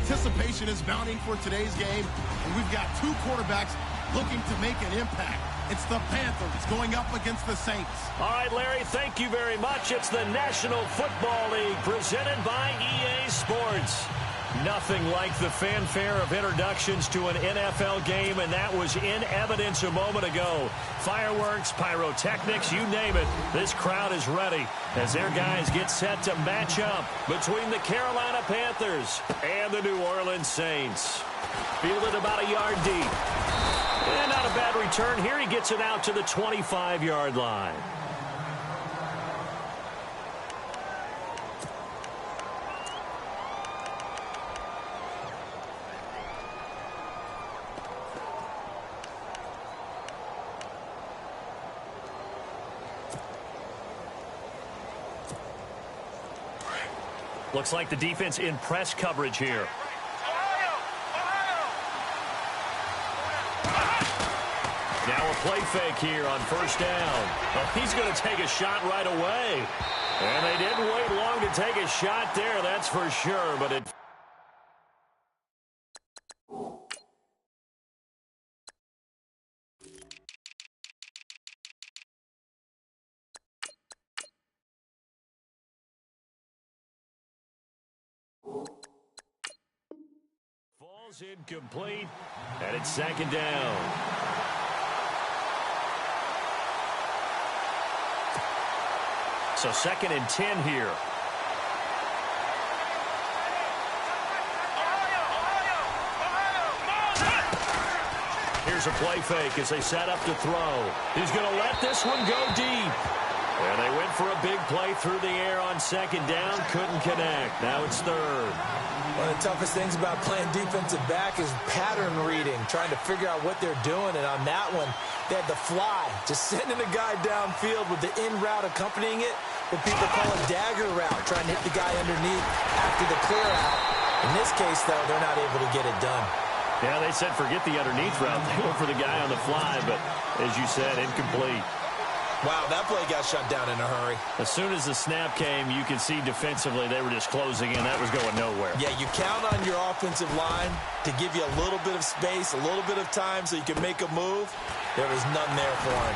Anticipation is mounting for today's game, and we've got two quarterbacks looking to make an impact. It's the Panthers going up against the Saints. All right, Larry, thank you very much. It's the National Football League presented by EA Sports. Nothing like the fanfare of introductions to an NFL game, and that was in evidence a moment ago. Fireworks, pyrotechnics, you name it. This crowd is ready as their guys get set to match up between the Carolina Panthers and the New Orleans Saints. Fielded about a yard deep. And not a bad return. Here he gets it out to the 25-yard line. Looks like the defense in press coverage here. Now a play fake here on first down. Oh, he's going to take a shot right away. And they didn't wait long to take a shot there, that's for sure. But it falls incomplete, and it's second down. So 2nd and 10 here. Here's a play fake as they set up to throw. He's going to let this one go deep. And they went for a big play through the air on 2nd down. Couldn't connect. Now it's 3rd. One of the toughest things about playing defensive back is pattern reading, trying to figure out what they're doing. And on that one, they had the fly, just sending a guy downfield with the in route accompanying it, what people call a dagger route, trying to hit the guy underneath after the clear out. In this case, though, they're not able to get it done. Yeah, they said forget the underneath route. They went for the guy on the fly, but as you said, incomplete. Wow, that play got shut down in a hurry. As soon as the snap came, you could see defensively they were just closing in. That was going nowhere. Yeah, you count on your offensive line to give you a little bit of space, a little bit of time so you can make a move. There was none there for him.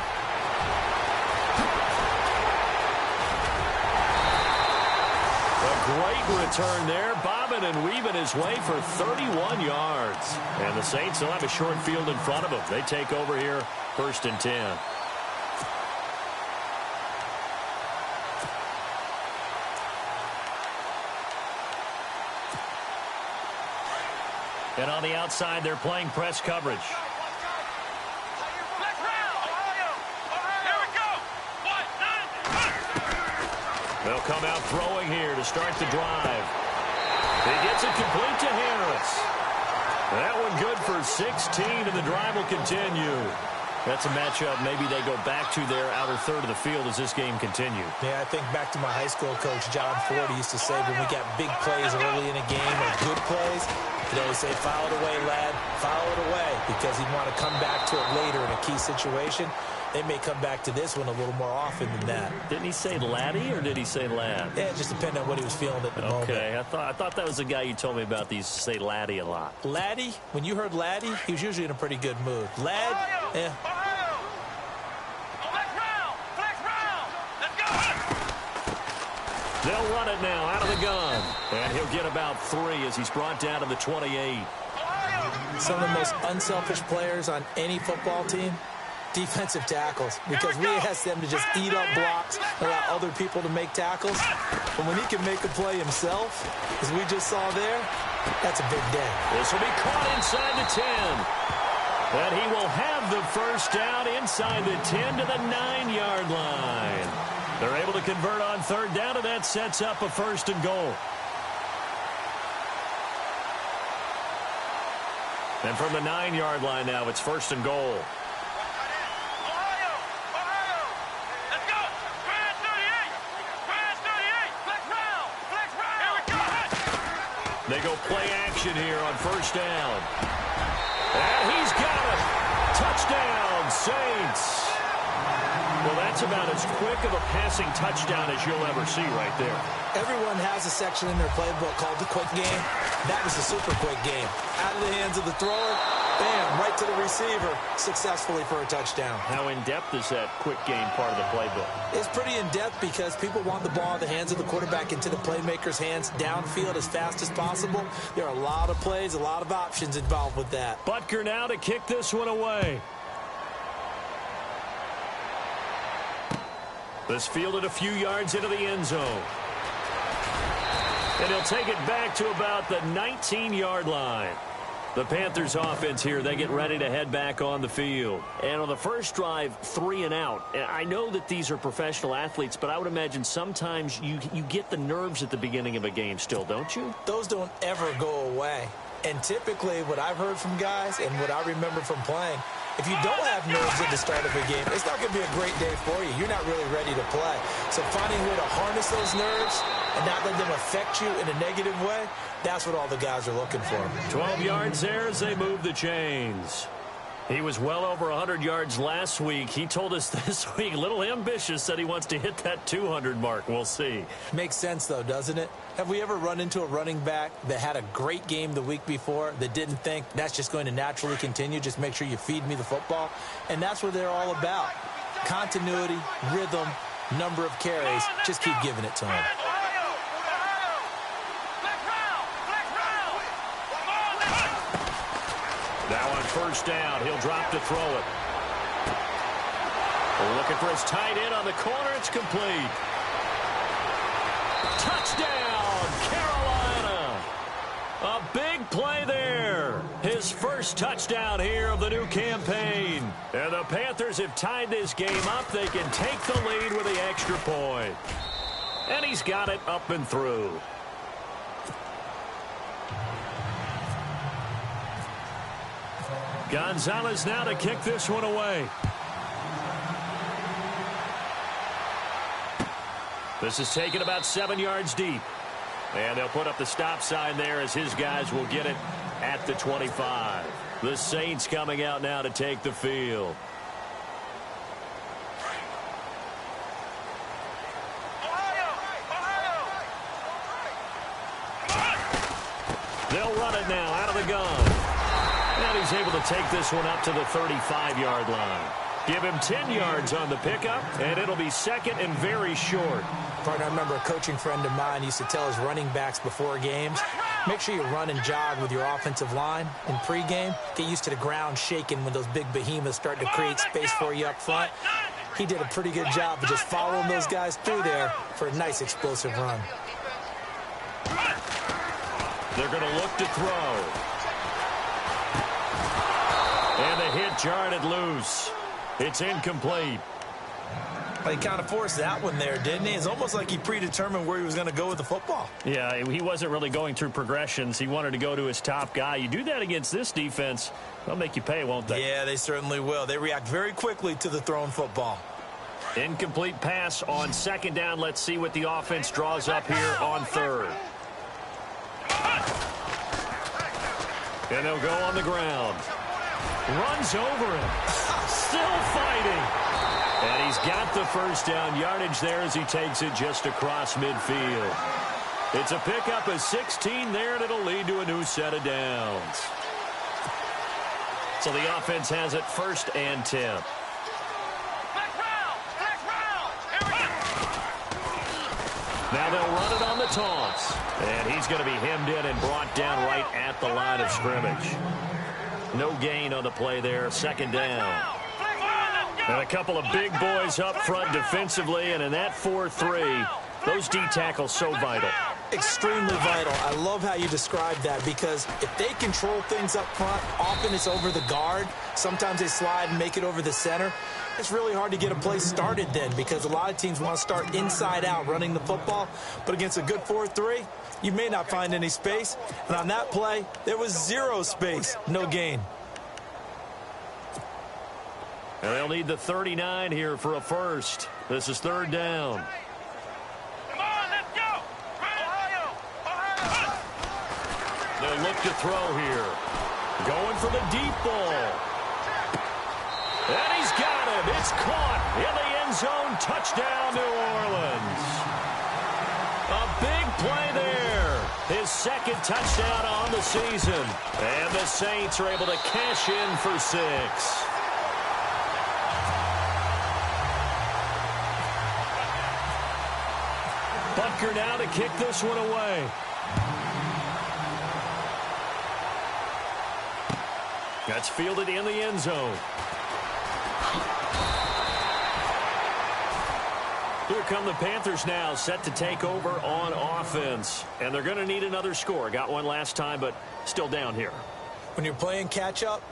A great return there, bobbing and weaving his way for 31 yards. And the Saints will have a short field in front of them. They take over here, 1st and 10. And on the outside, they're playing press coverage. They'll come out throwing here to start the drive. He gets it complete to Harris. That one good for 16, and the drive will continue. That's a matchup maybe they go back to their outer third of the field as this game continues. Yeah, I think back to my high school coach, John Ford. He used to say when we got big plays early in a game or good plays, he'd always say, foul it away, lad, foul it away, because he'd want to come back to it later in a key situation. They may come back to this one a little more often than that. Didn't he say laddie or did he say lad? Yeah, it just depended on what he was feeling at the moment. Okay, I thought that was the guy you told me about. He used to say laddie a lot. Laddie, when you heard laddie, he was usually in a pretty good mood. Lad, yeah. They'll run it now out of the gun. And he'll get about 3 as he's brought down to the 28. Some of the most unselfish players on any football team, defensive tackles, because we ask them to just eat up blocks, allow other people to make tackles. But when he can make a play himself, as we just saw there, that's a big day. This will be caught inside the 10. And he will have the first down inside the 10 to the 9-yard line. They're able to convert on 3rd down, and that sets up a 1st and goal. And from the 9-yard line now, it's 1st and goal. They go play action here on 1st down. And he's got it. Touchdown, Saints. Well, that's about as quick of a passing touchdown as you'll ever see right there. Everyone has a section in their playbook called the quick game. That was a super quick game. Out of the hands of the thrower, bam, right to the receiver, successfully for a touchdown. How in-depth is that quick game part of the playbook? It's pretty in-depth because people want the ball in the hands of the quarterback into the playmaker's hands downfield as fast as possible. There are a lot of plays, a lot of options involved with that. Butker now to kick this one away. This fielded a few yards into the end zone. And he'll take it back to about the 19-yard line. The Panthers offense here, they get ready to head back on the field. And on the first drive, 3 and out. I know that these are professional athletes, but I would imagine sometimes you get the nerves at the beginning of a game still, don't you? Those don't ever go away. And typically what I've heard from guys and what I remember from playing, if you don't have nerves at the start of a game, it's not going to be a great day for you. You're not really ready to play. So finding a way to harness those nerves and not let them affect you in a negative way, that's what all the guys are looking for. 12 yards there as they move the chains. He was well over 100 yards last week. He told us this week, a little ambitious, said he wants to hit that 200 mark. We'll see. Makes sense, though, doesn't it? Have we ever run into a running back that had a great game the week before that didn't think that's just going to naturally continue? Just make sure you feed me the football. And that's what they're all about. Continuity, rhythm, number of carries. Just keep giving it to him. Now on first down, he'll drop to throw it. Looking for his tight end on the corner. It's complete. Touchdown, Carolina. A big play there. His first touchdown here of the new campaign. And the Panthers have tied this game up. They can take the lead with the extra point. And he's got it up and through. Gonzalez now to kick this one away. This is taken about 7 yards deep. And they'll put up the stop sign there as his guys will get it at the 25. The Saints coming out now to take the field. They'll run it now out of the gun. And he's able to take this one up to the 35-yard line. Give him 10 yards on the pickup, and it'll be second and very short. Partner, I remember a coaching friend of mine used to tell his running backs before games, make sure you run and jog with your offensive line in pregame. Get used to the ground shaking when those big behemoths start to create space for you up front. He did a pretty good job of just following those guys through there for a nice explosive run. They're going to look to throw. And the hit jarred it loose. It's incomplete. He kind of forced that one there, didn't he? It's almost like he predetermined where he was going to go with the football. Yeah, he wasn't really going through progressions. He wanted to go to his top guy. You do that against this defense, they'll make you pay, won't they? Yeah, they certainly will. They react very quickly to the thrown football. Incomplete pass on second down. Let's see what the offense draws up here on third. And they'll go on the ground. Runs over him. Still fighting. And he's got the first down yardage there as he takes it just across midfield. It's a pickup of 16 there, and it'll lead to a new set of downs. So the offense has it 1st and 10. Now they'll run it on the toss. And he's going to be hemmed in and brought down right at the line of scrimmage. No gain on the play there, 2nd down. And a couple of big boys up front defensively, and in that 4-3, those D tackles so vital. Extremely vital. I love how you described that because if they control things up front, often it's over the guard. Sometimes they slide and make it over the center. It's really hard to get a play started then because a lot of teams want to start inside out running the football. But against a good 4-3, you may not find any space. And on that play, there was 0 space, no gain. And they'll need the 39 here for a first. This is 3rd down. Come on, let's go! Ohio! They'll look to throw here. Going for the deep ball. And he's got him. It's caught in the end zone. Touchdown, New Orleans. A big play there. his second touchdown on the season. And the Saints are able to cash in for 6. Butker now to kick this one away. That's fielded in the end zone. Here come the Panthers now, set to take over on offense. And they're going to need another score. Got one last time, but still down here. When you're playing catch-up,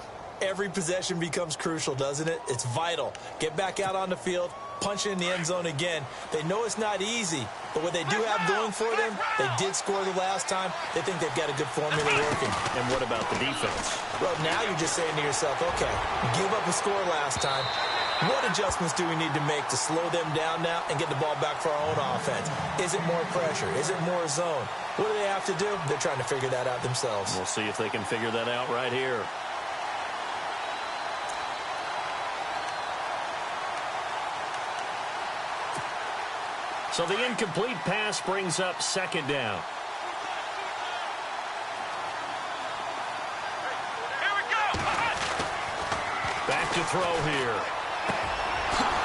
every possession becomes crucial, doesn't it? It's vital. Get back out on the field, punch in the end zone again. They know it's not easy, but what they do have going for them, they did score the last time. They think they've got a good formula working. And what about the defense? Well, now you're just saying to yourself, okay, give up a score last time. What adjustments do we need to make to slow them down now and get the ball back for our own offense? Is it more pressure? Is it more zone? What do they have to do? They're trying to figure that out themselves. We'll see if they can figure that out right here. So the incomplete pass brings up second down. Here we go. Back to throw here.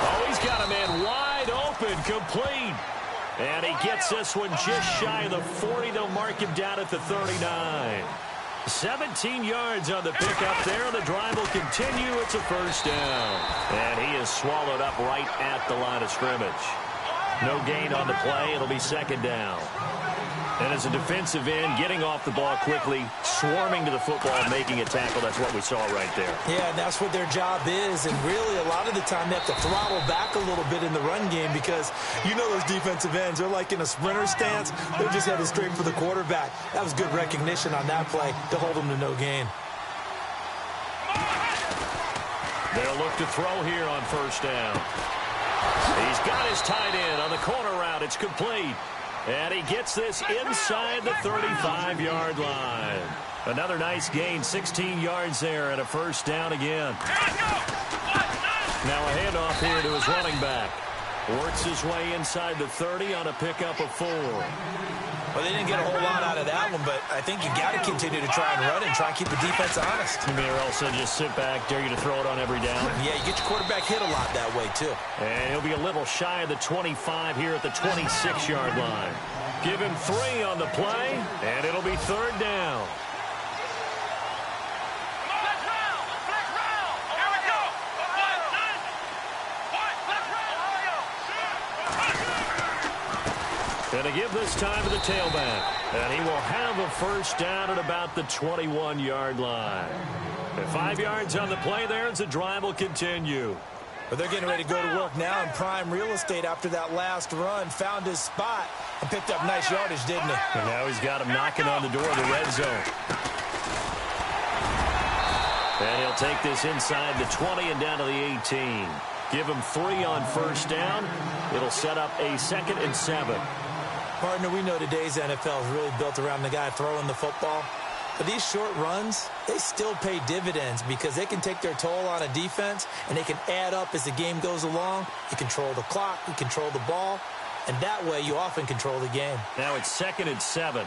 Oh, he's got a man wide open, complete. And he gets this one just shy of the 40. They'll mark him down at the 39. 17 yards on the pickup there. The drive will continue. It's a first down. And he is swallowed up right at the line of scrimmage. No gain on the play. It'll be second down. And as a defensive end, getting off the ball quickly, swarming to the football, making a tackle, that's what we saw right there. Yeah, and that's what their job is. And really, a lot of the time, they have to throttle back a little bit in the run game because you know those defensive ends, they're like in a sprinter stance. They're just headed straight for the quarterback. That was good recognition on that play to hold them to no gain. They'll look to throw here on first down. He's got his tight end on the corner route. It's complete. And he gets this inside the 35-yard line. Another nice gain, 16 yards there, and a first down again. Now a handoff here to his running back. Works his way inside the 30 on a pickup of 4. Well, they didn't get a whole lot out of that one, but I think you got to continue to try and run and try and keep the defense honest. You may also just sit back, dare you to throw it on every down. Yeah, you get your quarterback hit a lot that way, too. And he'll be a little shy of the 25 here at the 26-yard line. Give him 3 on the play, and it'll be third down. And to give this time to the tailback. And he will have a first down at about the 21-yard line. And 5 yards on the play there as the drive will continue. But they're getting ready to go to work now in prime real estate after that last run. Found his spot and picked up nice yardage, didn't he? And now he's got him knocking on the door of the red zone. And he'll take this inside the 20 and down to the 18. Give him 3 on first down. It'll set up a 2nd and 7. Partner, we know today's NFL is really built around the guy throwing the football. But these short runs, they still pay dividends because they can take their toll on a defense and they can add up as the game goes along. You control the clock, you control the ball, and that way you often control the game. Now it's 2nd and 7.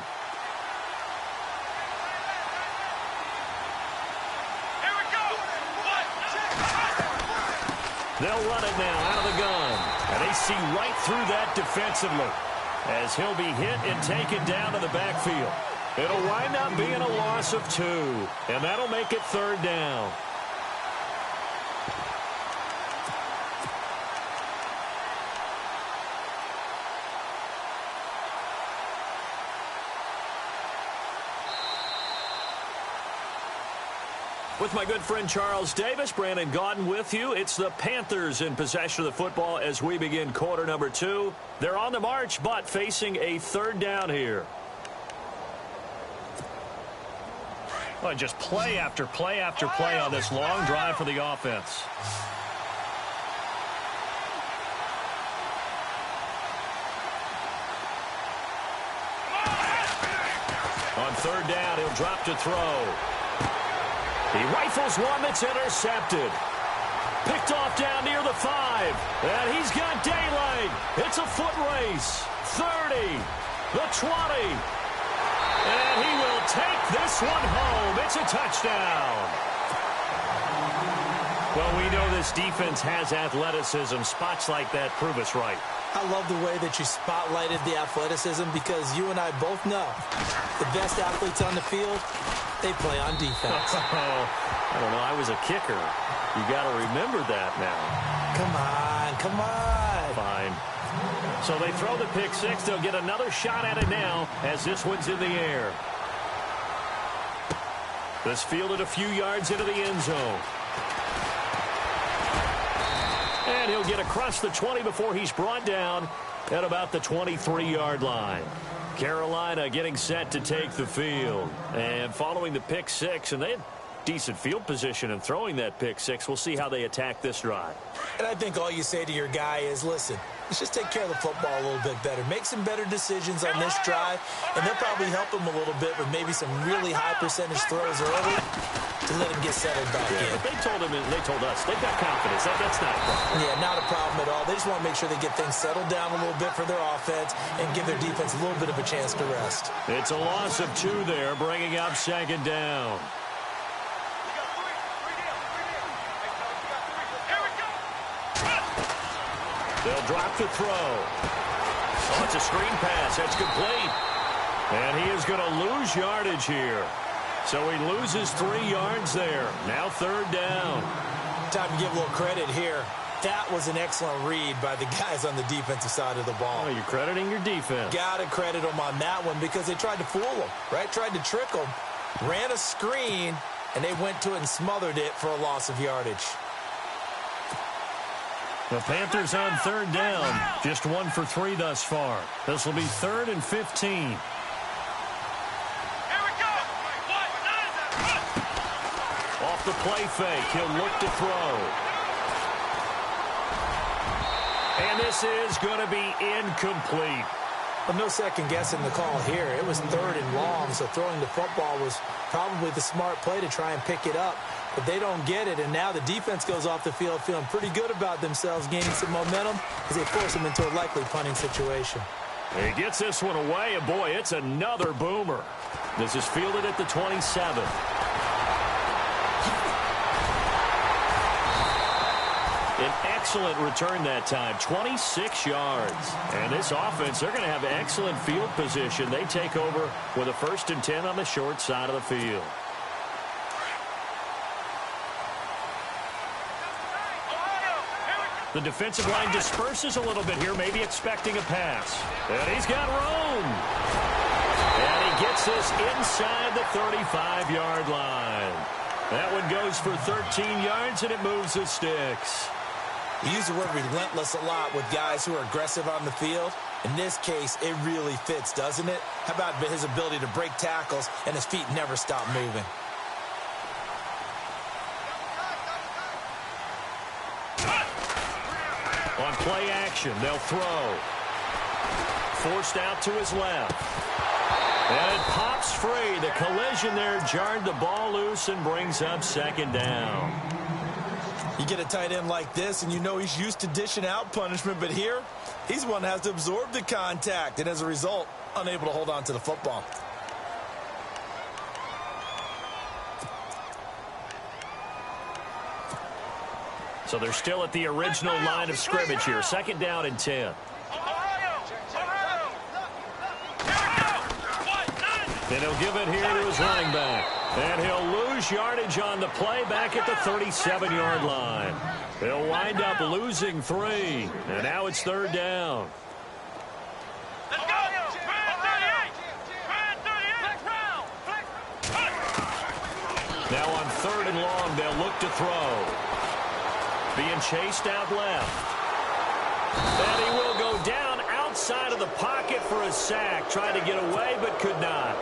Here we go. They'll run it now out of the gun. And they see right through that defensively as he'll be hit and taken down to the backfield. It'll wind up being a loss of 2, and that'll make it third down. With my good friend Charles Davis, Brandon Gaudin with you. It's the Panthers in possession of the football as we begin quarter number 2. They're on the march, but facing a third down here. Well, just play after play after play on this long drive for the offense. On third down, he'll drop to throw. He rifles one that's intercepted. Picked off down near the 5. And he's got daylight. It's a foot race. 30. The 20. this one home. It's a touchdown. Well, we know this defense has athleticism. Spots like that prove us right. I love the way that you spotlighted the athleticism because you and I both know the best athletes on the field, they play on defense. I don't know. I was a kicker. You got to remember that now. Come on. Fine. So they throw the pick six. They'll get another shot at it now as this one's in the air. This fielded a few yards into the end zone. And he'll get across the 20 before he's brought down at about the 23-yard line. Carolina getting set to take the field. And following the pick six, and they had decent field position in throwing that pick six. We'll see how they attack this drive. And I think all you say to your guy is, listen, let's just take care of the football a little bit better. Make some better decisions on this drive, and they'll probably help him a little bit with maybe some really high percentage throws early to let him get settled back in. But they told him, and they told us, they've got confidence. That's not a problem. Yeah, not a problem at all. They just want to make sure they get things settled down a little bit for their offense and give their defense a little bit of a chance to rest. It's a loss of 2 there, bringing up second down. They'll drop the throw. Oh, it's a screen pass. That's complete. And he is going to lose yardage here. So he loses 3 yards there. Now third down. Time to give a little credit here. That was an excellent read by the guys on the defensive side of the ball. Oh, you're crediting your defense. Got to credit them on that one because they tried to fool them, right? Tried to trick them. Ran a screen, and they went to it and smothered it for a loss of yardage. The Panthers on third down. Just 1 for 3 thus far. This will be 3rd and 15. Off the play fake, he'll look to throw. And this is going to be incomplete. Well, no second guessing the call here. It was 3rd and long, so throwing the football was probably the smart play to try and pick it up. But they don't get it, and now the defense goes off the field feeling pretty good about themselves, gaining some momentum as they force them into a likely punting situation. He gets this one away, and boy, it's another boomer. This is fielded at the 27. An excellent return that time, 26 yards. And this offense, they're going to have excellent field position. They take over with a 1st and 10 on the short side of the field. The defensive line disperses a little bit here, maybe expecting a pass. And he's got room. And he gets this inside the 35-yard line. That one goes for 13 yards, and it moves the sticks. We use the word relentless a lot with guys who are aggressive on the field. In this case, it really fits, doesn't it? How about his ability to break tackles and his feet never stop moving? On play action, they'll throw. Forced out to his left. And it pops free. The collision there jarred the ball loose and brings up second down. You get a tight end like this, and you know he's used to dishing out punishment, but here, he's the one that has to absorb the contact, and as a result, unable to hold on to the football. So they're still at the original line of scrimmage here. 2nd down and 10. And he'll give it here to his running back. And he'll lose yardage on the play back at the 37-yard line. They'll wind up losing 3. And now it's 3rd down. Now on 3rd and long, they'll look to throw. Being chased out left. And he will go down outside of the pocket for a sack. Tried to get away, but could not.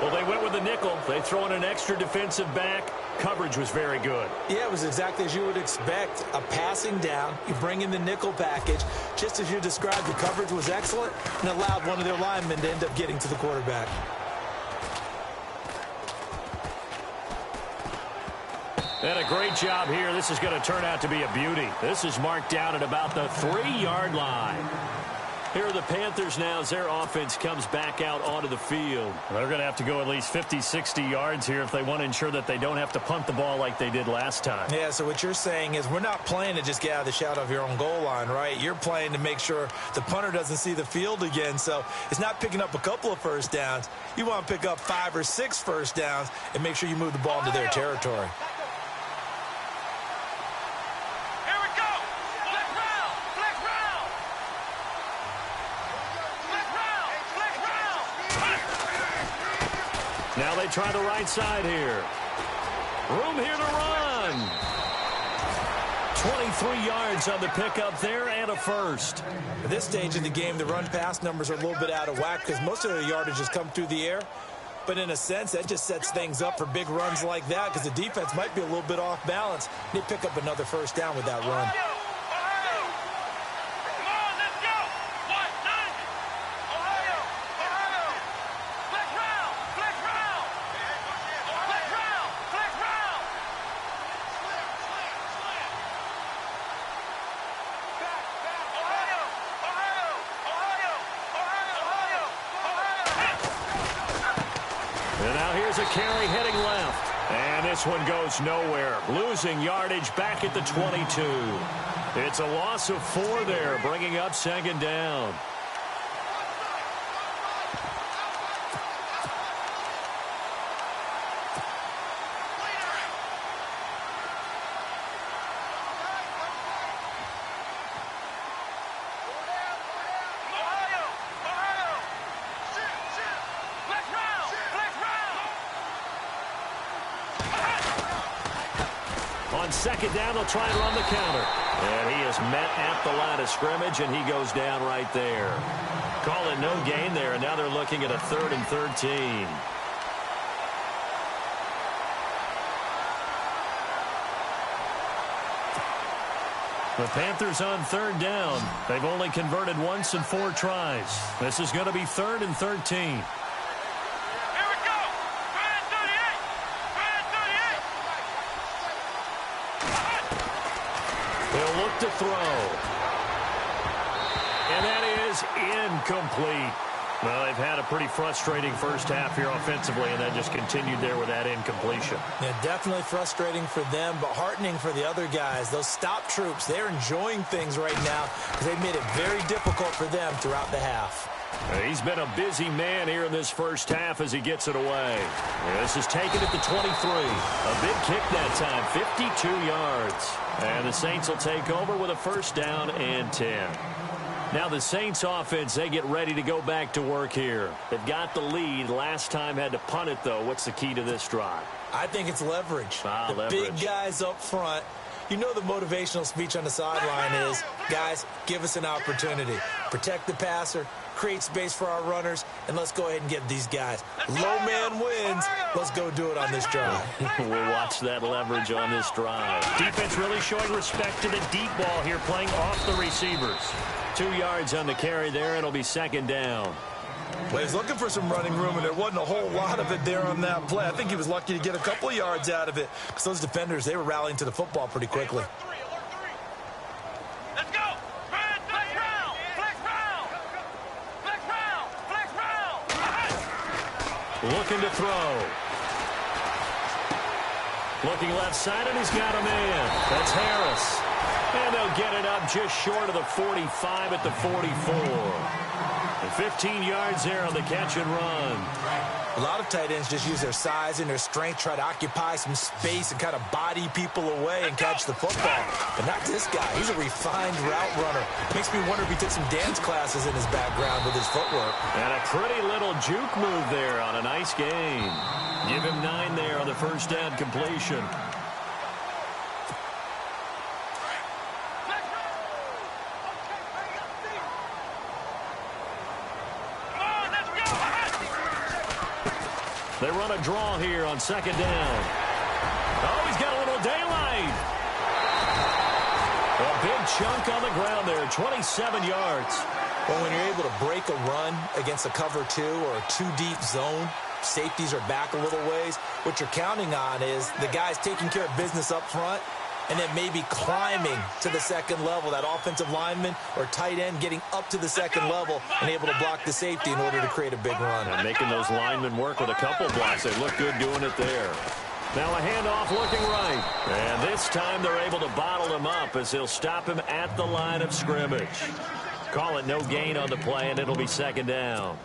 Well, they went with the nickel. They throw in an extra defensive back. Coverage was very good. Yeah, it was exactly as you would expect. A passing down. You bring in the nickel package. Just as you described, the coverage was excellent and allowed one of their linemen to end up getting to the quarterback. And a great job here. This is going to turn out to be a beauty. This is marked down at about the 3-yard line. Here are the Panthers now as their offense comes back out onto the field. They're going to have to go at least 50, 60 yards here if they want to ensure that they don't have to punt the ball like they did last time. Yeah, so what you're saying is we're not playing to just get out of the shadow of your own goal line, right? You're playing to make sure the punter doesn't see the field again. So it's not picking up a couple of first downs. You want to pick up 5 or 6 first downs and make sure you move the ball into their territory. Now they try the right side here. Room here to run. 23 yards on the pickup there and a first. At this stage of the game, the run-pass numbers are a little bit out of whack because most of the yardage has come through the air. But in a sense, that just sets things up for big runs like that because the defense might be a little bit off balance. They pick up another first down with that run. And now here's a carry heading left. And this one goes nowhere. Losing yardage back at the 22. It's a loss of 4 there, bringing up second down. On second down, they'll try and run the counter. And he is met at the line of scrimmage, and he goes down right there. Call it no gain there, and now they're looking at a 3rd and 13. The Panthers on 3rd down. They've only converted once in 4 tries. This is going to be 3rd and 13. They'll look to throw. And that is incomplete. Well, they've had a pretty frustrating first half here offensively, and then just continued there with that incompletion. Yeah, definitely frustrating for them, but heartening for the other guys. Those stop troops, they're enjoying things right now because they've made it very difficult for them throughout the half. He's been a busy man here in this first half as he gets it away. This is taken at the 23. A big kick that time, 52 yards. And the Saints will take over with a first down and 10. Now the Saints offense, they get ready to go back to work here. They've got the lead. Last time had to punt it, though. What's the key to this drive? I think it's leverage. Leverage. Big guys up front. You know the motivational speech on the sideline is, guys, give us an opportunity. Protect the passer, create space for our runners, and let's go ahead and get these guys. Low man wins. Let's go do it on this drive. We'll watch that leverage on this drive. Defense really showing respect to the deep ball here, playing off the receivers. 2 yards on the carry there. It'll be second down. Well, he's looking for some running room, and there wasn't a whole lot of it there on that play. I think he was lucky to get a couple of yards out of it because those defenders, they were rallying to the football pretty quickly. Let's go! Flex round! Flex round! Flex round! Flex round! Looking to throw. Looking left side, and he's got a man. That's Harris. And they'll get it up just short of the 45 at the 44. And 15 yards there on the catch and run. A lot of tight ends just use their size and their strength, try to occupy some space and kind of body people away and catch the football. But not this guy. He's a refined route runner. Makes me wonder if he took some dance classes in his background with his footwork. And a pretty little juke move there on a nice game. Give him 9 there on the first down completion. They run a draw here on second down. Oh, he's got a little daylight. A big chunk on the ground there, 27 yards. Well, when you're able to break a run against a cover 2 or a 2-deep zone, safeties are back a little ways. What you're counting on is the guys taking care of business up front, and then maybe climbing to the second level. That offensive lineman or tight end getting up to the second level and able to block the safety in order to create a big run. And making those linemen work with a couple blocks. They look good doing it there. Now a handoff looking right. And this time they're able to bottle him up as he'll stop him at the line of scrimmage. Call it no gain on the play, and it'll be second down.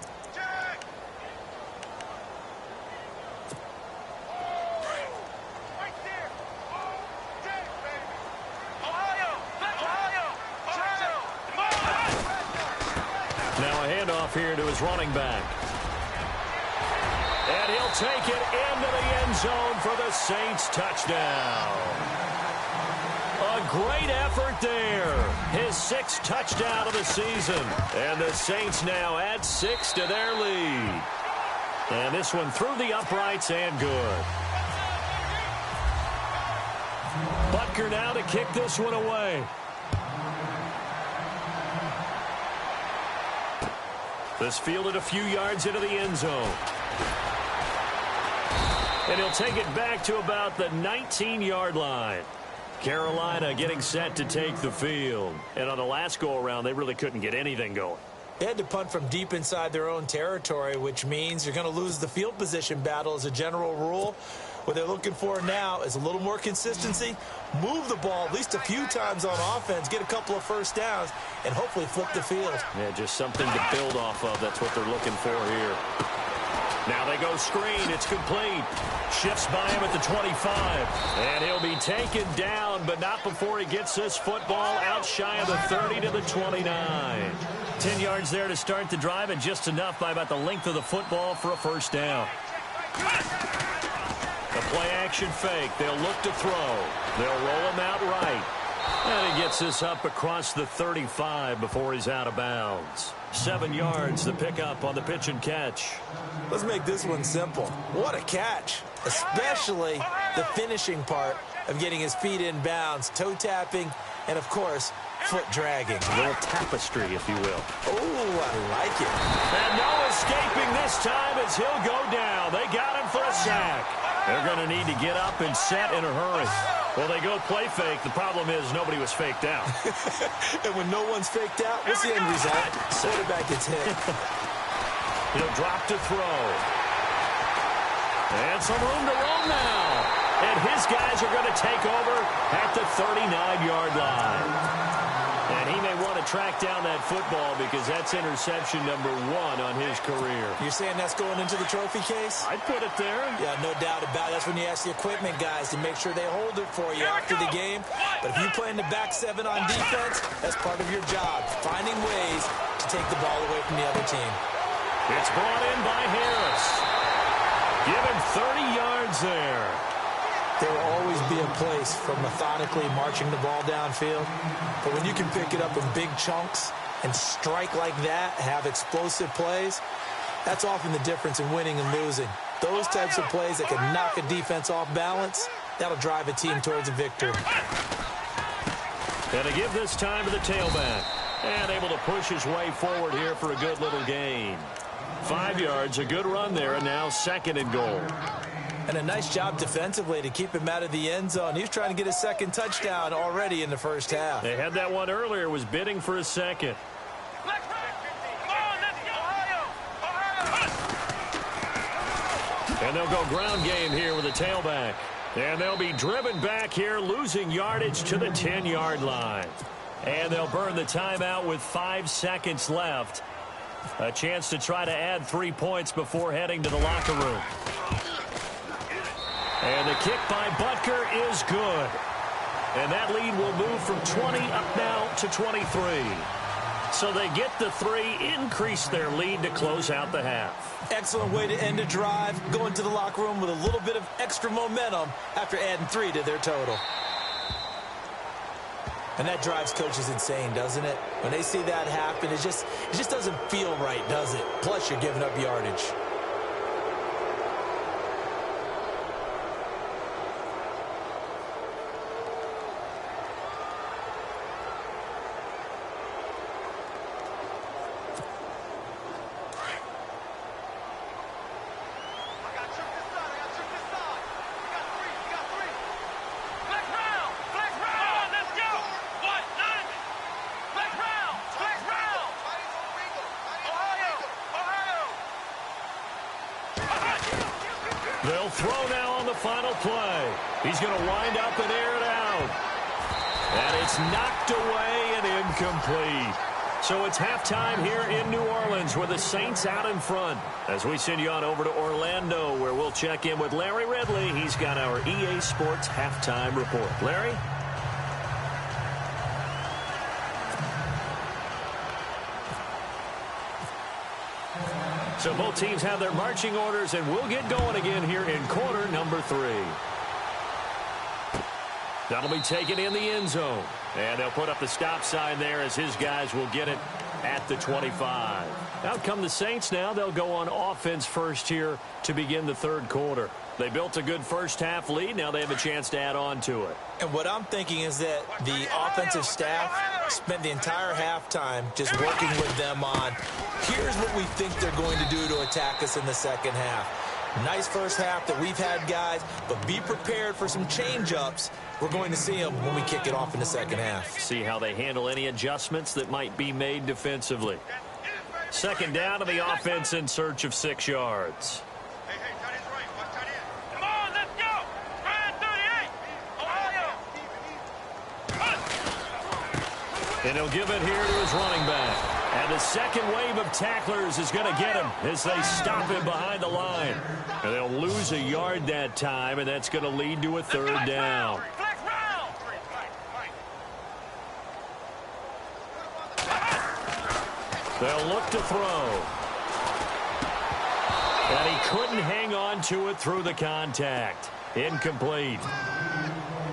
Now a handoff here to his running back. And he'll take it into the end zone for the Saints touchdown. A great effort there. His 6th touchdown of the season. And the Saints now add 6 to their lead. And this one through the uprights and good. Butker now to kick this one away. This fielded a few yards into the end zone. And he'll take it back to about the 19-yard line. Carolina getting set to take the field. And on the last go-around, they really couldn't get anything going. They had to punt from deep inside their own territory, which means you're going to lose the field position battle as a general rule. What they're looking for now is a little more consistency, move the ball at least a few times on offense, get a couple of first downs, and hopefully flip the field. Yeah, just something to build off of. That's what they're looking for here. Now they go screen. It's complete. Shifts by him at the 25. And he'll be taken down, but not before he gets this football out shy of the 30 to the 29. 10 yards there to start the drive, and just enough by about the length of the football for a first down. The play-action fake. They'll look to throw. They'll roll him out right. And he gets this up across the 35 before he's out of bounds. 7 yards, the pickup on the pitch and catch. Let's make this one simple. What a catch, especially the finishing part of getting his feet in bounds, toe tapping, and, of course, foot dragging. A little tapestry, if you will. Oh, I like it. And no escaping this time as he'll go down. They got him for a sack. They're going to need to get up and set in a hurry. Well, they go play fake. The problem is nobody was faked out. And when no one's faked out, what's the end result? Quarterback gets hit. He'll drop to throw. And some room to roam now. And his guys are going to take over at the 39-yard line. And he may want to track down that football because that's interception number 1 on his career. You're saying that's going into the trophy case? I'd put it there. Yeah, no doubt about it. That's when you ask the equipment guys to make sure they hold it for you after the game. But if you play in the back 7 on defense, that's part of your job, finding ways to take the ball away from the other team. It's brought in by Harris. Give him 30 yards there. There will always be a place for methodically marching the ball downfield. But when you can pick it up in big chunks and strike like that, have explosive plays, that's often the difference in winning and losing. Those types of plays that can knock a defense off balance, that'll drive a team towards a victory. And to give this time to the tailback. And able to push his way forward here for a good little gain. 5 yards, a good run there, and now 2nd and goal. And a nice job defensively to keep him out of the end zone. He was trying to get his 2nd touchdown already in the first half. They had that one earlier, was bidding for a 2nd. And they'll go ground game here with a tailback. And they'll be driven back here, losing yardage to the 10-yard line. And they'll burn the timeout with 5 seconds left. A chance to try to add 3 points before heading to the locker room. And the kick by Butker is good. And that lead will move from 20 up now to 23. So they get the 3, increase their lead to close out the half. Excellent way to end a drive, going to the locker room with a little bit of extra momentum after adding 3 to their total. And that drives coaches insane, doesn't it? When they see that happen, it just doesn't feel right, does it? Plus, you're giving up yardage. Flex round! Flex They'll throw now on the final play. He's going to wind up and air it out. And it's knocked away and incomplete. So it's halftime here in New Orleans with the Saints out in front. As we send you on over to Orlando, where we'll check in with Larry Ridley. He's got our EA Sports halftime report. Larry? So both teams have their marching orders, and we'll get going again here in quarter number 3. That'll be taken in the end zone. And they'll put up the stop sign there as his guys will get it at the 25. Out come the Saints now. They'll go on offense first here to begin the third quarter. They built a good first half lead. Now they have a chance to add on to it. And what I'm thinking is that the offensive staff spent the entire halftime just working with them on, here's what we think they're going to do to attack us in the second half. Nice first half that we've had, guys, but be prepared for some change-ups. We're going to see them when we kick it off in the second half. See how they handle any adjustments that might be made defensively. Second down to the offense in search of 6 yards. Come on, let's go. 38. And he'll give it here to his running back. And the second wave of tacklers is going to get him as they stop him behind the line. And they'll lose a yard that time, and that's going to lead to a third down. They'll look to throw. And he couldn't hang on to it through the contact. Incomplete.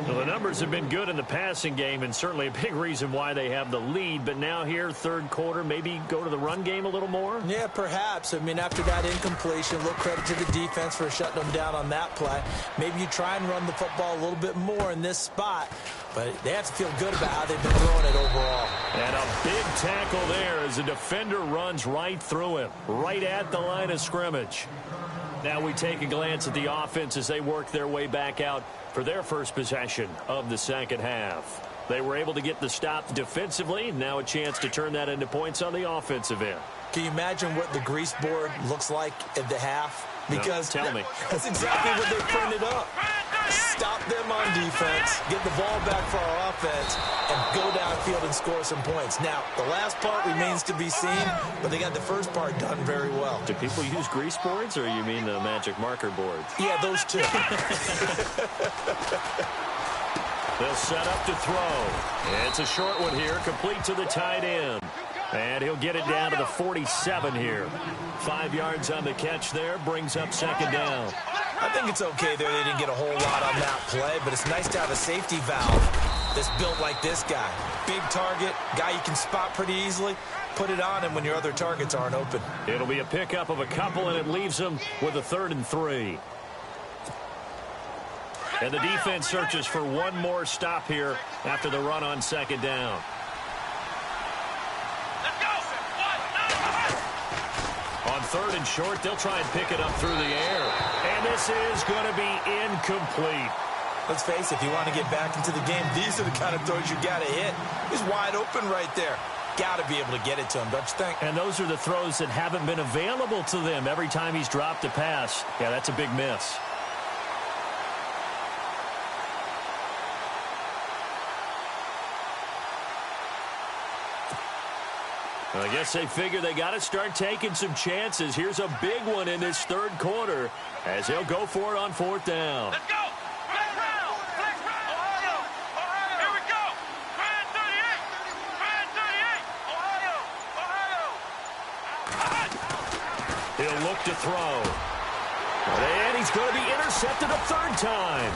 Well, the numbers have been good in the passing game, and certainly a big reason why they have the lead. But now here, third quarter, maybe go to the run game a little more? Yeah, perhaps. I mean, after that incompletion, a little credit to the defense for shutting them down on that play. Maybe you try and run the football a little bit more in this spot. But they have to feel good about how they've been throwing it overall. And a big tackle there as the defender runs right through him, right at the line of scrimmage. Now we take a glance at the offense as they work their way back out for their first possession of the second half. They were able to get the stop defensively. Now a chance to turn that into points on the offensive end. Can you imagine what the grease board looks like at the half? Because no, tell me. That's exactly what they printed up. Stop them on defense, get the ball back for our offense, and go downfield and score some points. Now, the last part remains to be seen, but they got the first part done very well. Do people use grease boards, or you mean the magic marker boards? Yeah, those two. They'll set up to throw. It's a short one here, complete to the tight end. And he'll get it down to the 47 here. 5 yards on the catch there, brings up second down. I think it's okay there. They didn't get a whole lot on that play, but it's nice to have a safety valve that's built like this guy. Big target, guy you can spot pretty easily. Put it on him when your other targets aren't open. It'll be a pickup of a couple, and it leaves them with a 3rd and 3. And the defense searches for one more stop here after the run on second down. On 3rd and short, they'll try and pick it up through the air. And this is going to be incomplete. Let's face it, if you want to get back into the game, these are the kind of throws you got to hit. He's wide open right there. Got to be able to get it to him, don't you think? And those are the throws that haven't been available to them every time he's dropped a pass. Yeah, that's a big miss. I guess they figure they got to start taking some chances. Here's a big one in this third quarter as they'll go for it on 4th down. Let's go. Flex round. Flex round. Ohio. Ohio. Here we go. Grand 38. Grand 38. Ohio. Ohio. He'll look to throw. And he's going to be intercepted a 3rd time.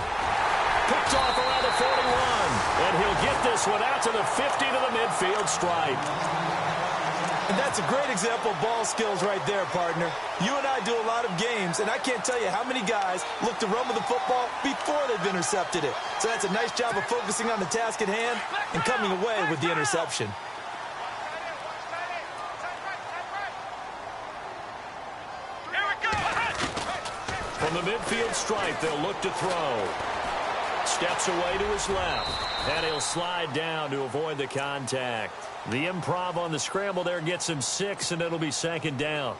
Picked off around the 41. And he'll get this one out to the 50 to the midfield stripe. And that's a great example of ball skills right there, partner. You and I do a lot of games, and I can't tell you how many guys look to run with the football before they've intercepted it. So that's a nice job of focusing on the task at hand and coming away with the interception. Here we go. From the midfield stripe, they'll look to throw. Steps away to his left, and he'll slide down to avoid the contact. The improv on the scramble there gets him 6, and it'll be second down.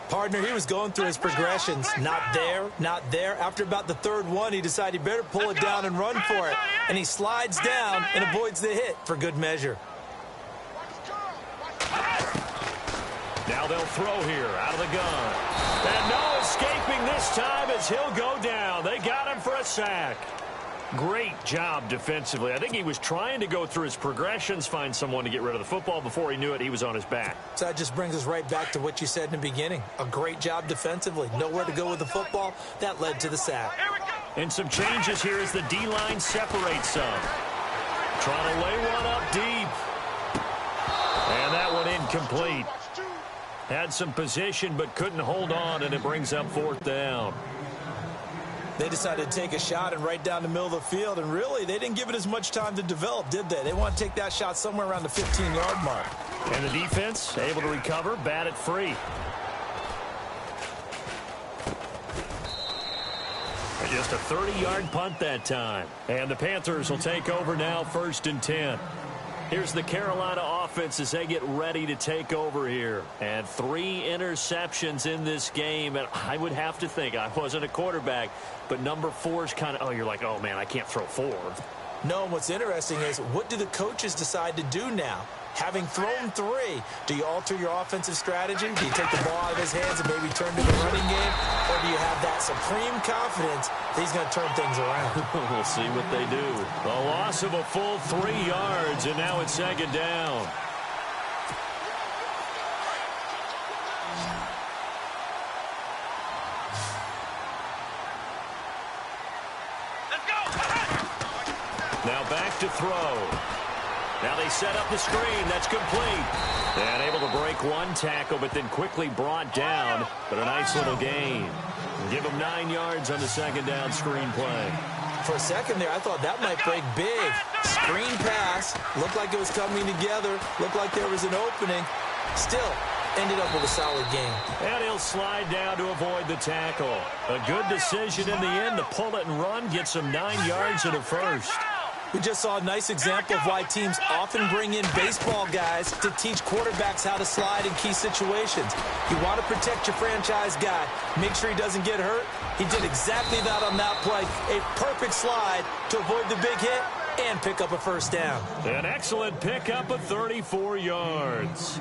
Partner, he was going through his progressions. Not there, not there. After about the third one, he decided he better pull it down and run for it. And he slides down and avoids the hit for good measure. Now they'll throw here out of the gun. And no escaping this time as he'll go down. They got him for a sack. Great job defensively. I think he was trying to go through his progressions, find someone to get rid of the football. Before he knew it, he was on his back. So that just brings us right back to what you said in the beginning. A great job defensively. Nowhere to go with the football. That led to the sack. And some changes here as the D-line separates some. Trying to lay one up deep. And that one incomplete. Had some position but couldn't hold on, and it brings up 4th down. They decided to take a shot and right down the middle of the field, and really, they didn't give it as much time to develop, did they? They want to take that shot somewhere around the 15-yard mark. And the defense able to recover, bat it free. Just a 30-yard punt that time. And the Panthers will take over now, 1st and 10. Here's the Carolina offense as they get ready to take over here. And 3 interceptions in this game. And I would have to think, I wasn't a quarterback, but number 4 is kind of, you're like, oh, man, I can't throw 4. No, and what's interesting is, what do the coaches decide to do now? Having thrown 3, do you alter your offensive strategy? Do you take the ball out of his hands and maybe turn to the running game? Or do you have that supreme confidence that he's going to turn things around? We'll see what they do. A loss of a full 3 yards, and now it's 2nd down. Let's go. Now back to throw. Now they set up the screen. That's complete. And able to break one tackle, but then quickly brought down. But a nice little gain. Give him 9 yards on the 2nd down screen play. For a second there, I thought that might break big. Screen pass. Looked like it was coming together. Looked like there was an opening. Still ended up with a solid game. And he'll slide down to avoid the tackle. A good decision in the end to pull it and run. Gets him 9 yards and a first. We just saw a nice example of why teams often bring in baseball guys to teach quarterbacks how to slide in key situations. You want to protect your franchise guy. Make sure he doesn't get hurt. He did exactly that on that play. A perfect slide to avoid the big hit and pick up a 1st down. An excellent pickup of 34 yards.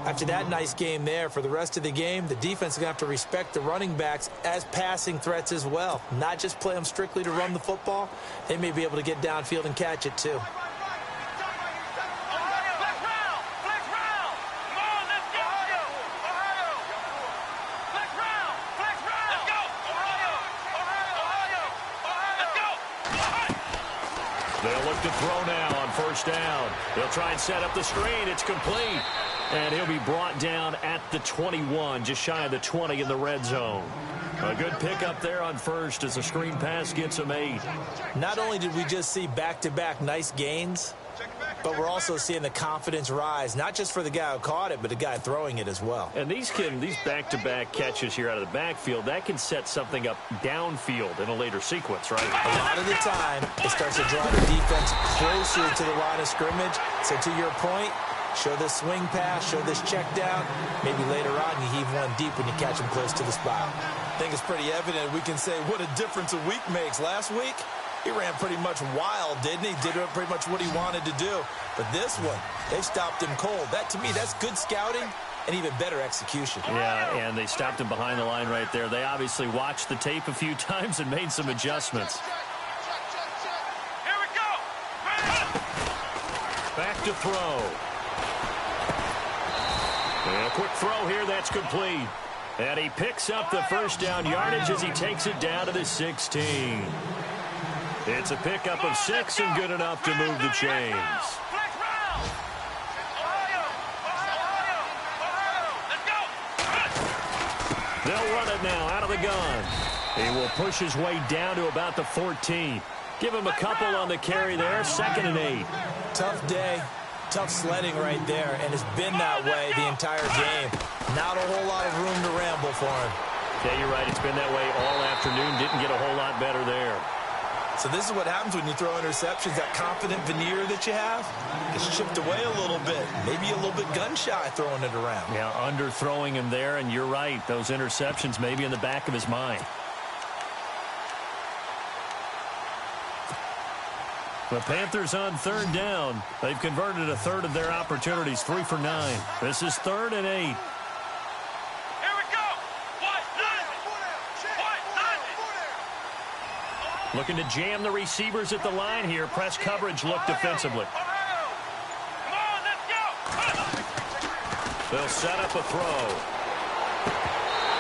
After that nice game there, for the rest of the game, the defense is going to have to respect the running backs as passing threats as well. Not just play them strictly to run the football. They may be able to get downfield and catch it too. They'll look to throw now on 1st down. They'll try and set up the screen. It's complete. And he'll be brought down at the 21, just shy of the 20 in the red zone. A good pickup there on 1st as the screen pass gets him 8. Not only did we just see back-to-back nice gains, but we're also seeing the confidence rise, not just for the guy who caught it, but the guy throwing it as well. And these back-to-back catches here out of the backfield, that can set something up downfield in a later sequence, right? A lot of the time, it starts to draw the defense closer to the line of scrimmage. So to your point, show this swing pass, show this check down. Maybe later on you heave one deep when you catch him close to the spot. I think it's pretty evident we can say what a difference a week makes. Last week, he ran pretty much wild, didn't he? Did pretty much what he wanted to do. But this one, they stopped him cold. That, to me, that's good scouting and even better execution. Yeah, and they stopped him behind the line right there. They obviously watched the tape a few times and made some adjustments. Here we go. Back to throw. And a quick throw here, that's complete. And he picks up the 1st down yardage as he takes it down to the 16. It's a pickup of 6 and good enough to move the chains. They'll run it now out of the gun. He will push his way down to about the 14. Give him a couple on the carry there, 2nd and 8. Tough day. Tough sledding right there, and it's been that way the entire game. Not a whole lot of room to ramble for him. Yeah, you're right. It's been that way all afternoon. Didn't get a whole lot better there. So this is what happens when you throw interceptions. That confident veneer that you have gets chipped away a little bit. Maybe a little bit gun-shy throwing it around. Yeah, underthrowing him there, and you're right. Those interceptions maybe in the back of his mind. The Panthers on third down. They've converted a third of their opportunities, 3 for 9. This is 3rd and 8. Here we go. Looking to jam the receivers at the line here. Press coverage look defensively. Come on, let's go. They'll set up a throw.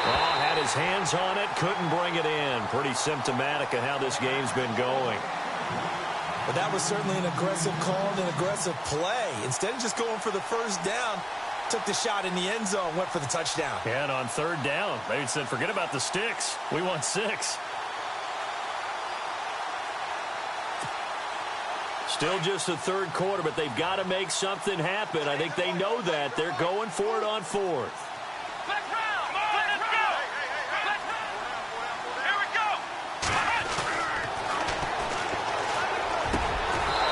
Oh, had his hands on it, couldn't bring it in. Pretty symptomatic of how this game's been going. But that was certainly an aggressive call and an aggressive play. Instead of just going for the first down, took the shot in the end zone, went for the touchdown. And on third down, they said, forget about the sticks. We want 6. Still just the third quarter, but they've got to make something happen. I think they know that. They're going for it on 4th. Let's go. Here we go.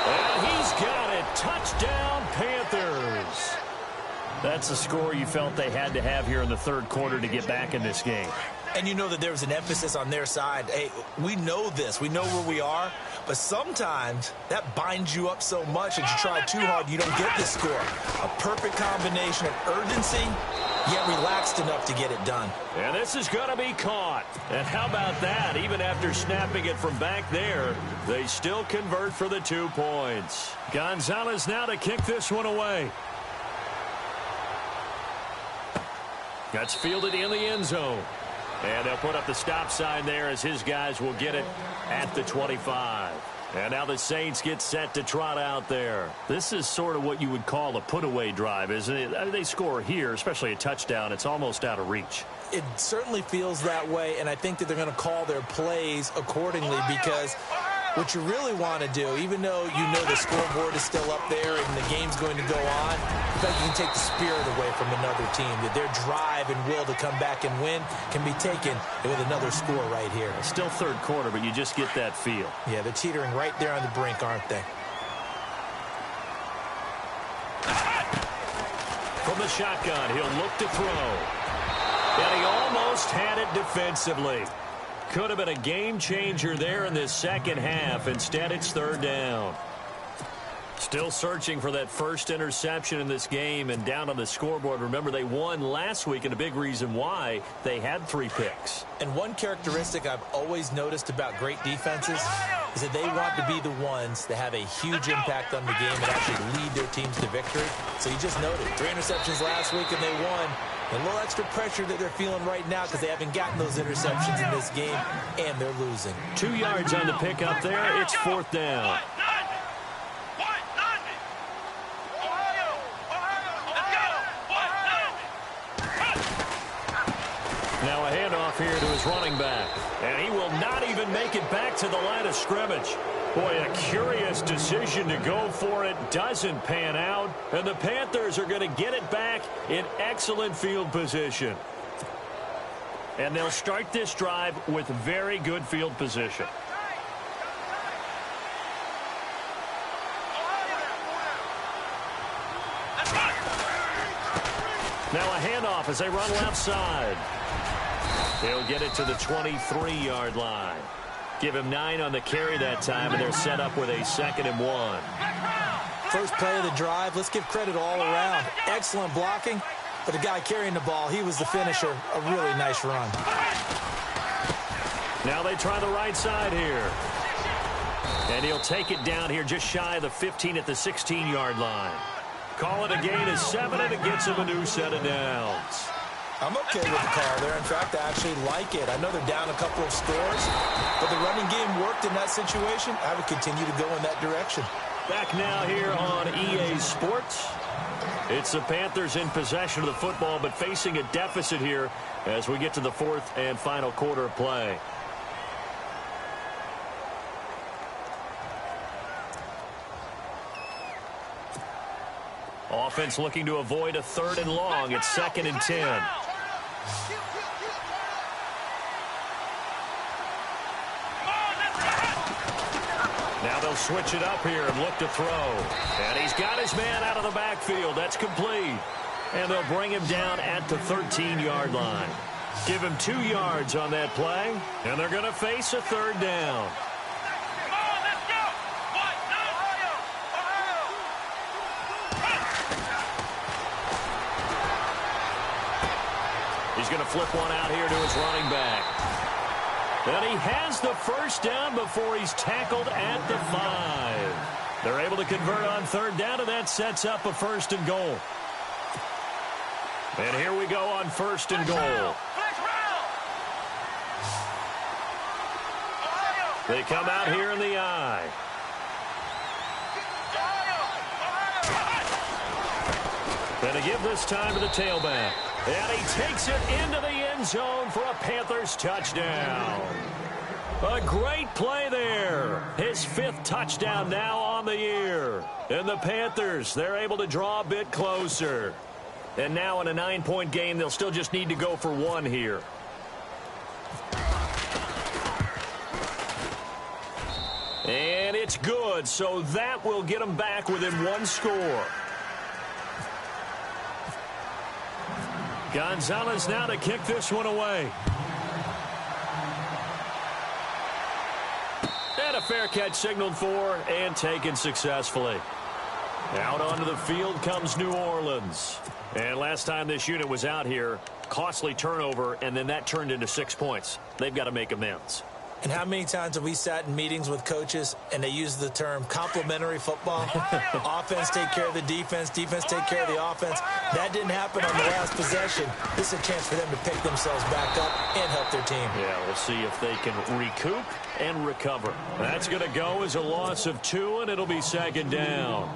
And he's got it. Touchdown, Panthers. That's the score you felt they had to have here in the third quarter to get back in this game. And you know that there was an emphasis on their side. Hey, we know this. We know where we are. But sometimes that binds you up so much that you try too hard, you don't get the score. A perfect combination of urgency, yet relaxed enough to get it done. And this is going to be caught. And how about that? Even after snapping it from back there, they still convert for the 2 points. Gonzalez now to kick this one away. That's fielded in the end zone. And they'll put up the stop sign there as his guys will get it at the 25. And now the Saints get set to trot out there. This is sort of what you would call a put-away drive, isn't it? They score here, especially a touchdown. It's almost out of reach. It certainly feels that way, and I think that they're going to call their plays accordingly because what you really want to do, even though you know the scoreboard is still up there and the game's going to go on, in fact, you can take the spirit away from another team. That their drive and will to come back and win can be taken with another score right here. It's still third quarter, but you just get that feel. Yeah, they're teetering right there on the brink, aren't they? From the shotgun, he'll look to throw. And he almost had it defensively. Could have been a game changer there in this second half. Instead, it's third down. Still searching for that first interception in this game and down on the scoreboard. Remember, they won last week, and a big reason why they had 3 picks. And one characteristic I've always noticed about great defenses is that they want to be the ones that have a huge impact on the game and actually lead their teams to victory. So you just noted 3 interceptions last week, and they won. A little extra pressure that they're feeling right now because they haven't gotten those interceptions in this game, and they're losing. 2 yards on the pickup there. It's 4th down. Now a handoff here to his running back. And he will not even make it back to the line of scrimmage. Boy, a curious decision to go for it. Doesn't pan out. And the Panthers are going to get it back in excellent field position. And they'll start this drive with very good field position. Now a handoff as they run left side. He'll get it to the 23-yard line. Give him 9 on the carry that time, and they're set up with a 2nd and 1. First play of the drive, let's give credit all around. Excellent blocking, but the guy carrying the ball, he was the finisher. A really nice run. Now they try the right side here. And he'll take it down here just shy of the 15 at the 16-yard line. Call it a gain of 7, and it gets him a new set of downs. I'm okay with the call there. In fact, I actually like it. I know they're down a couple of scores, but the running game worked in that situation. I would continue to go in that direction. Back now here on EA Sports. It's the Panthers in possession of the football, but facing a deficit here as we get to the 4th and final quarter of play. Offense looking to avoid a 3rd and long. It's 2nd and 10. Now they'll switch it up here and look to throw. And he's got his man out of the backfield. That's complete. And they'll bring him down at the 13-yard line. Give him 2 yards on that play, and they're going to face a third down. Come on, let's go. 1, 2. He's going to flip one out here to his running back. And he has the first down before he's tackled at the 5. They're able to convert on third down, and that sets up a 1st and goal. And here we go on 1st and goal. They come out here in the I. And to give this time to the tailback. And he takes it into the end zone for a Panthers touchdown. A great play there. His 5th touchdown now on the year. And the Panthers, they're able to draw a bit closer. And now in a 9-point game, they'll still just need to go for 1 here. And it's good, so that will get them back within 1 score. Gonzalez now to kick this one away. And a fair catch signaled for and taken successfully. Out onto the field comes New Orleans. And last time this unit was out here, costly turnover, and then that turned into 6 points. They've got to make amends. And how many times have we sat in meetings with coaches and they use the term complementary football? Offense take care of the defense, defense take care of the offense. That didn't happen on the last possession. This is a chance for them to pick themselves back up and help their team. Yeah, we'll see if they can recoup and recover. That's going to go as a loss of 2, and it'll be 2nd down.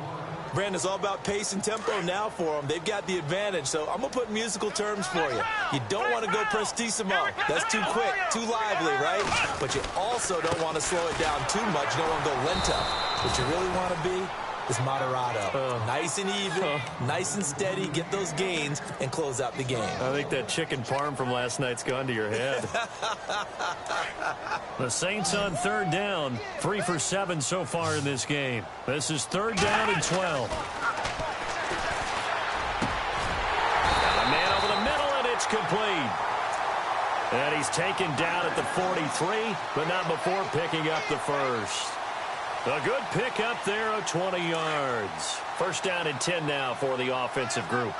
Brandon, it's all about pace and tempo now for them. They've got the advantage, so I'm going to put musical terms for you. You don't want to go prestissimo. That's too quick, too lively, right? But you also don't want to slow it down too much. You don't want to go lento. What you really want to be is moderato. Nice and even, nice and steady, get those gains, and close out the game. I think that chicken parm from last night's gone to your head. The Saints on 3rd down, 3 for 7 so far in this game. This is 3rd down and 12. Got a man over the middle, and it's complete. And he's taken down at the 43, but not before picking up the 1st. A good pick up there of 20 yards. 1st down and 10 now for the offensive group.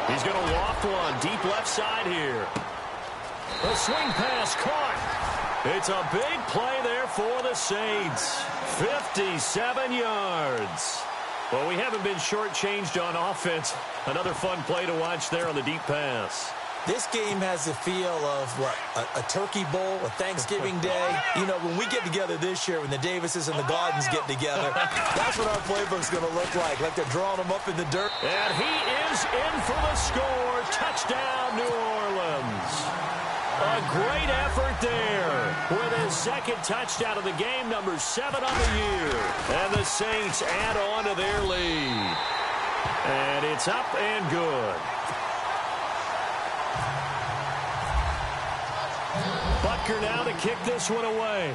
He's going to loft one deep left side here. A swing pass caught. It's a big play there for the Saints. 57 yards. Well, we haven't been shortchanged on offense. Another fun play to watch there on the deep pass. This game has the feel of, what, a turkey bowl, a Thanksgiving day. You know, when we get together this year, when the Davises and the Gardens get together, that's what our playbook's going to look like they're drawing them up in the dirt. And he is in for the score. Touchdown, New Orleans. A great effort there with his 2nd touchdown of the game, number 7 on the year. And the Saints add on to their lead. And it's up and good. Butker now to kick this one away.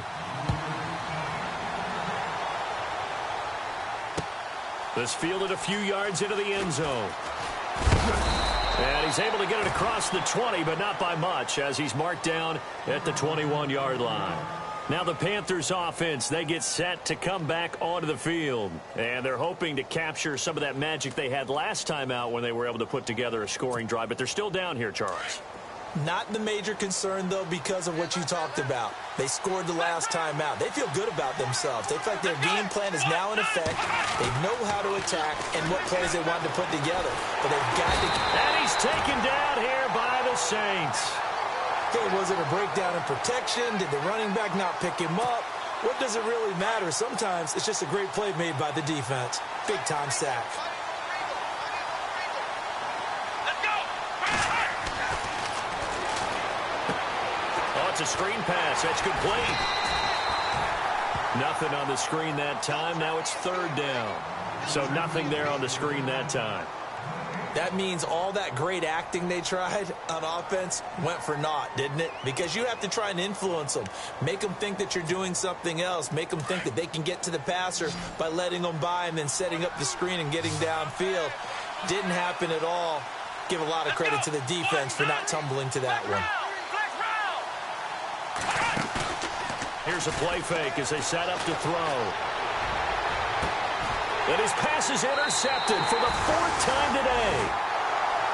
This fielded a few yards into the end zone. And he's able to get it across the 20, but not by much, as he's marked down at the 21-yard line. Now the Panthers offense, they get set to come back onto the field. And they're hoping to capture some of that magic they had last time out when they were able to put together a scoring drive. But they're still down here, Charles. Not the major concern, though, because of what you talked about. They scored the last time out. They feel good about themselves. They feel like their game plan is now in effect. They know how to attack and what plays they want to put together. But they've got to... And he's taken down here by the Saints. Okay, was it a breakdown in protection? Did the running back not pick him up? What does it really matter? Sometimes it's just a great play made by the defense. Big-time sack. A screen pass. That's complete. Nothing on the screen that time. Now it's 3rd down. So nothing there on the screen that time. That means all that great acting they tried on offense went for naught, didn't it? Because you have to try and influence them. Make them think that you're doing something else. Make them think that they can get to the passer by letting them by and then setting up the screen and getting downfield. Didn't happen at all. Give a lot of credit to the defense for not tumbling to that one. Here's a play fake as they set up to throw. And his pass is intercepted for the 4th time today.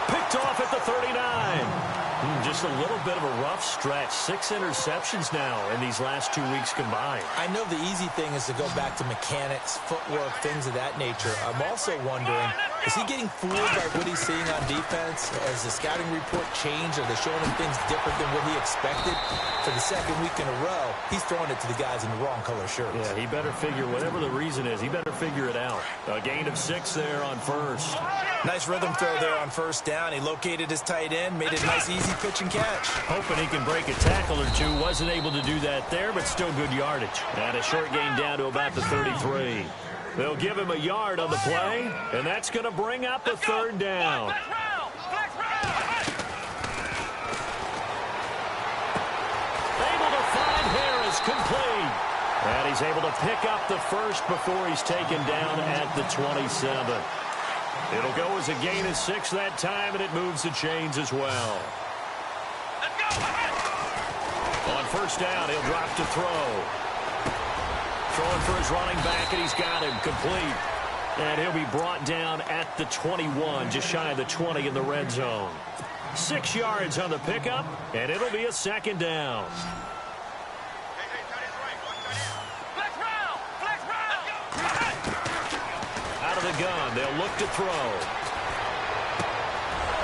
Picked off at the 39. Just a little bit of a rough stretch. 6 interceptions now in these last 2 weeks combined. I know the easy thing is to go back to mechanics, footwork, things of that nature. I'm also wondering, is he getting fooled by what he's seeing on defense? Has the scouting report changed? Are they showing him things different than what he expected? For the 2nd week in a row, he's throwing it to the guys in the wrong color shirts. Yeah, he better figure, whatever the reason is, he better figure it out. A gain of 6 there on first. Nice rhythm throw there on first down. He located his tight end, made it a nice, easy pitch and catch. Hoping he can break a tackle or two. Wasn't able to do that there, but still good yardage. And a short gain down to about the 33. They'll give him a yard on the play, and that's going to bring up a 3rd down. Able to find Harris, complete. And he's able to pick up the first before he's taken down at the 27. It'll go as a gain of 6 that time, and it moves the chains as well. On first down, he'll drop to throw. Throwing for his running back, and he's got him complete. And he'll be brought down at the 21, just shy of the 20 in the red zone. 6 yards on the pickup, and it'll be a 2nd down. Out of the gun, they'll look to throw.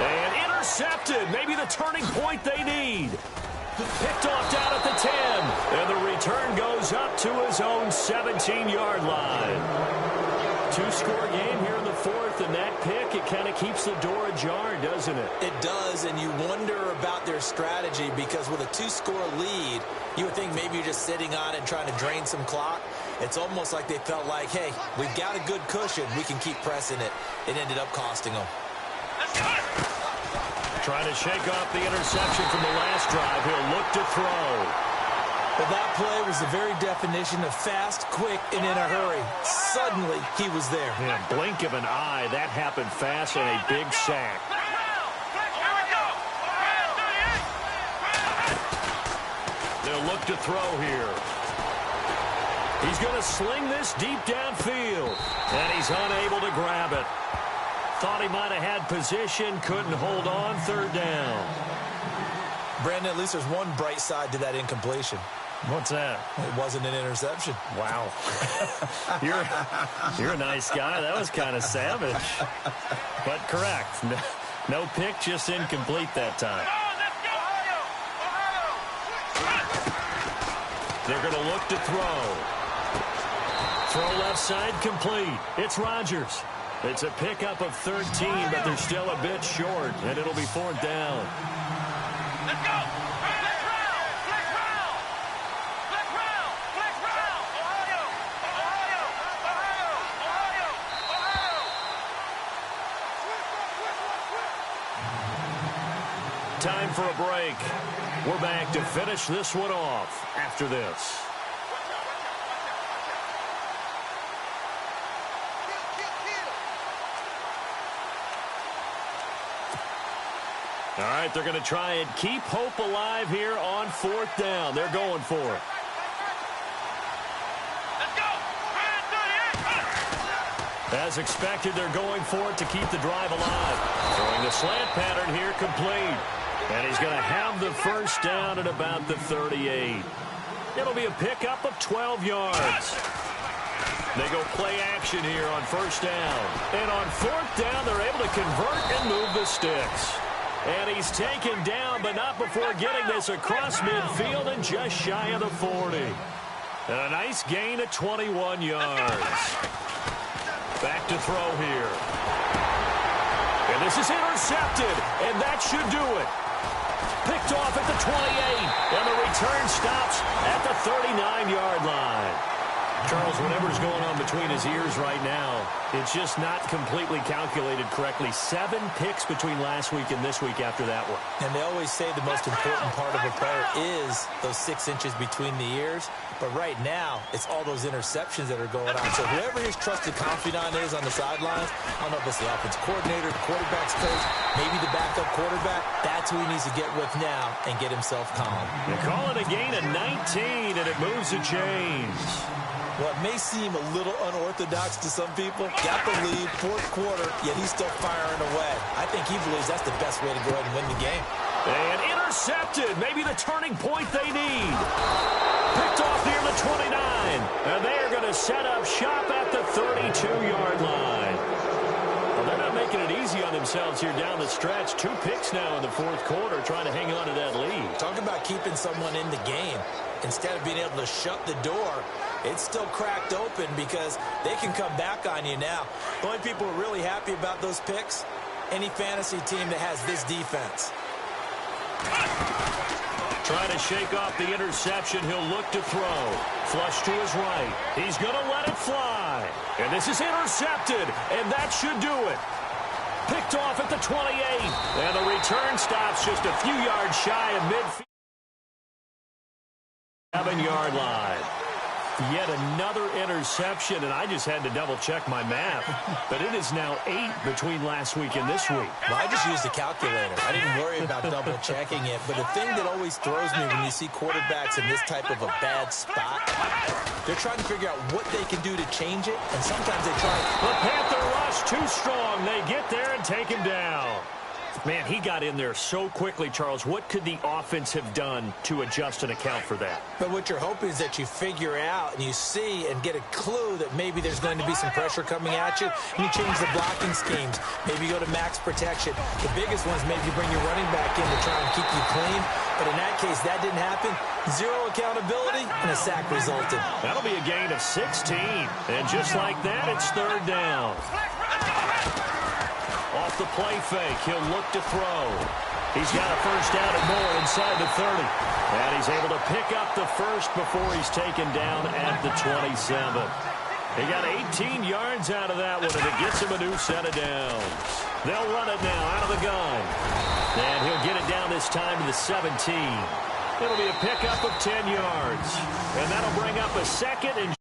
And intercepted, maybe the turning point they need. Picked off down at the 10, and the return goes up to his own 17-yard line. 2-score game here in the 4th, and that pick, it kind of keeps the door ajar, doesn't it? It does, and you wonder about their strategy because with a 2-score lead, you would think maybe you're just sitting on it and trying to drain some clock. It's almost like they felt like, hey, we've got a good cushion. We can keep pressing it. It ended up costing them. Trying to shake off the interception from the last drive. He'll look to throw. Well, that play was the very definition of fast, quick, and in a hurry. Suddenly, he was there. Yeah, blink of an eye. That happened fast and a big sack. They'll look to throw here. He's going to sling this deep downfield, and he's unable to grab it. Thought he might have had position, couldn't hold on, 3rd down. Brandon, at least there's one bright side to that incompletion. What's that? It wasn't an interception. Wow. You're a nice guy. That was kind of savage. But correct. No pick, just incomplete that time. They're going to look to throw. Throw left side, complete. It's Rodgers. It's a pickup of 13, but they're still a bit short, and it'll be 4th down. Let's go! Flex round! Flex round! Flex round! Flex round! Ohio! Ohio! Ohio! Ohio! Time for a break. We're back to finish this one off after this. All right, they're going to try and keep hope alive here on 4th down. They're going for it. Let's go! As expected, they're going for it to keep the drive alive. Throwing the slant pattern here, complete. And he's going to have the first down at about the 38. It'll be a pickup of 12 yards. They go play action here on first down. And on 4th down, they're able to convert and move the sticks. And he's taken down, but not before getting this across midfield and just shy of the 40. And a nice gain of 21 yards. Back to throw here. And this is intercepted, and that should do it. Picked off at the 28, and the return stops at the 39-yard line. Charles, whatever's going on between his ears right now, it's just not completely calculated correctly. 7 picks between last week and this week after that one. And they always say the most important part of a player is those 6 inches between the ears. But right now, it's all those interceptions that are going on. So whoever his trusted confidant is on the sidelines, I don't know if it's the offensive coordinator, the quarterback's coach, maybe the backup quarterback, that's who he needs to get with now and get himself calm. They call it a gain of 19, and it moves the chains. Well, it may seem a little unorthodox to some people. Got the lead, 4th quarter, yet he's still firing away. I think he believes that's the best way to go ahead and win the game. And intercepted. Maybe the turning point they need. Picked off near the 29. And they are going to set up shop at the 32-yard line. Well, they're not making it easy on themselves here down the stretch. 2 picks now in the 4th quarter, trying to hang on to that lead. Talk about keeping someone in the game. Instead of being able to shut the door, it's still cracked open because they can come back on you now. The only people who are really happy about those picks, any fantasy team that has this defense. Trying to shake off the interception. He'll look to throw. Flush to his right. He's going to let it fly. And this is intercepted, and that should do it. Picked off at the 28. And the return stops just a few yards shy of midfield. 7-yard line. Yet another interception, and I just had to double-check my math. But it is now 8 between last week and this week. Well, I just used a calculator. I didn't worry about double-checking it. But the thing that always throws me when you see quarterbacks in this type of a bad spot, they're trying to figure out what they can do to change it, and sometimes they try. The Panther rush too strong. They get there and take him down. Man, he got in there so quickly, Charles. What could the offense have done to adjust and account for that? But what you're hoping is that you figure out and you see and get a clue that maybe there's going to be some pressure coming at you, and you change the blocking schemes. Maybe you go to max protection. The biggest one is maybe you bring your running back in to try and keep you clean. But in that case, that didn't happen. 0 accountability, and a sack resulted. That'll be a gain of 16. And just like that, it's 3rd down. Off the play fake, he'll look to throw. He's got a 1st down and more inside the 30. And he's able to pick up the 1st before he's taken down at the 27. He got 18 yards out of that one, and it gets him a new set of downs. They'll run it now out of the gun. And he'll get it down this time to the 17. It'll be a pickup of 10 yards. And that'll bring up a 2nd and